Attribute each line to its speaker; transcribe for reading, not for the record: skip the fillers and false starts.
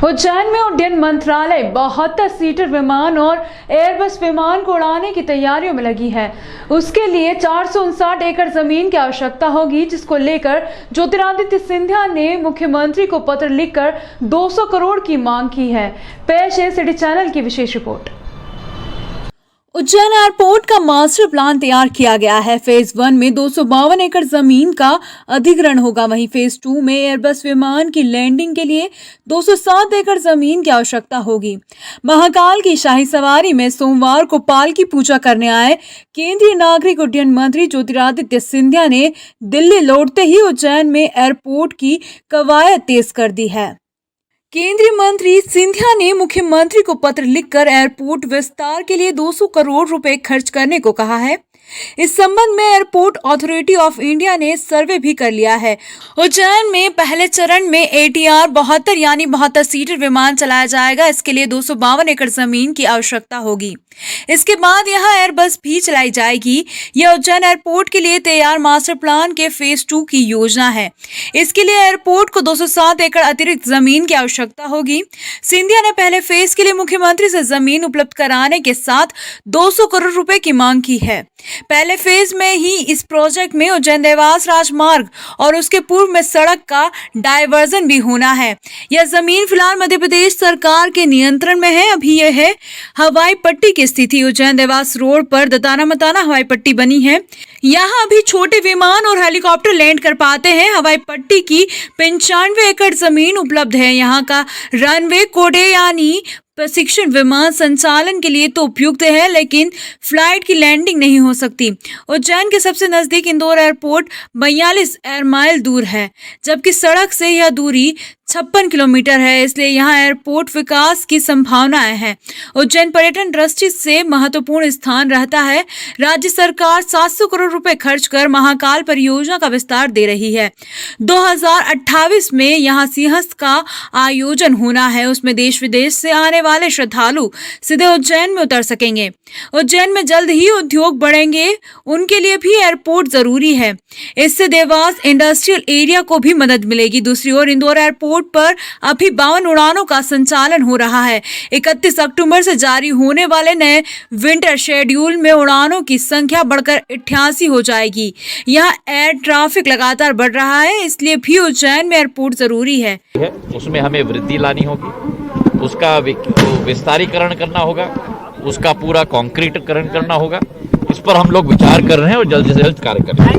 Speaker 1: उज्जैन में उड्डयन मंत्रालय 72 सीटर विमान और एयरबस विमान को उड़ाने की तैयारियों में लगी है। उसके लिए 459 एकड़ जमीन की आवश्यकता होगी, जिसको लेकर ज्योतिरादित्य सिंधिया ने मुख्यमंत्री को पत्र लिखकर 200 करोड़ की मांग की है। पेश है सिटी चैनल की विशेष रिपोर्ट।
Speaker 2: उज्जैन एयरपोर्ट का मास्टर प्लान तैयार किया गया है। फेज 1 में 252 एकड़ जमीन का अधिग्रहण होगा। वहीं फेज 2 में एयरबस विमान की लैंडिंग के लिए 207 एकड़ जमीन की आवश्यकता होगी। महाकाल की शाही सवारी में सोमवार को पालकी पूजा करने आए केंद्रीय नागरिक उड्डयन मंत्री ज्योतिरादित्य सिंधिया ने दिल्ली लौटते ही उज्जैन में एयरपोर्ट की कवायद तेज कर दी है। केंद्रीय मंत्री सिंधिया ने मुख्यमंत्री को पत्र लिखकर एयरपोर्ट विस्तार के लिए 200 करोड़ रुपए खर्च करने को कहा है। इस संबंध में एयरपोर्ट अथॉरिटी ऑफ इंडिया ने सर्वे भी कर लिया है। उज्जैन में पहले चरण में ATR 72 यानी 72 सीटर विमान चलाया जाएगा। इसके लिए 252 एकड़ जमीन की आवश्यकता होगी। इसके बाद यहां एयरबस भी चलाई जाएगी। यह उज्जैन एयरपोर्ट के लिए तैयार मास्टर प्लान के फेज 2 की योजना है। इसके लिए एयरपोर्ट को 207 एकड़ अतिरिक्त जमीन की आवश्यकता होगी। सिंधिया ने पहले फेज के लिए मुख्यमंत्री से जमीन उपलब्ध कराने के साथ 200 करोड़ रुपए की मांग की है। पहले फेज में ही इस प्रोजेक्ट में उज्जैन देवास राजमार्ग और उसके पूर्व में सड़क का डायवर्जन भी होना है। यह जमीन फिलहाल मध्य प्रदेश सरकार के नियंत्रण में है। अभी यह है हवाई पट्टी की स्थिति। उज्जैन देवास रोड पर दताना मताना हवाई पट्टी बनी है। यहाँ अभी छोटे विमान और हेलीकॉप्टर लैंड कर पाते हैं। हवाई पट्टी की 95 एकड़ जमीन उपलब्ध है। यहाँ का रनवे कोडे यानी प्रशिक्षण विमान संचालन के लिए तो उपयुक्त है, लेकिन फ्लाइट की लैंडिंग नहीं हो सकती। उज्जैन के सबसे नजदीक इंदौर एयरपोर्ट 42 एयर माइल दूर है, जबकि सड़क से यह दूरी 56 किलोमीटर है। इसलिए यहाँ एयरपोर्ट विकास की संभावनाएं हैं। उज्जैन पर्यटन दृष्टि से महत्वपूर्ण स्थान रहता है। राज्य सरकार 700 करोड़ रुपए खर्च कर महाकाल परियोजना का विस्तार दे रही है। 2028 में यहाँ सिंहस्थ का आयोजन होना है। उसमें देश विदेश से आने वाले श्रद्धालु सीधे उज्जैन में उतर सकेंगे। उज्जैन में जल्द ही उद्योग बढ़ेंगे, उनके लिए भी एयरपोर्ट जरूरी है। इससे देवास इंडस्ट्रियल एरिया को भी मदद मिलेगी। दूसरी ओर इंदौर एयरपोर्ट पर अभी 52 उड़ानों का संचालन हो रहा है। 31 अक्टूबर से जारी होने वाले नए विंटर शेड्यूल में उड़ानों की संख्या बढ़कर 88 हो जाएगी। यहाँ एयर ट्रैफिक लगातार बढ़ रहा है, इसलिए भी उज्जैन में एयरपोर्ट जरूरी है।
Speaker 3: उसमें हमें वृद्धि लानी होगी, उसका विस्तारीकरण करना होगा, उसका पूरा कंक्रीटीकरण करना होगा। इस पर हम लोग विचार कर रहे हैं और जल्द से जल्द कार्य करेंगे।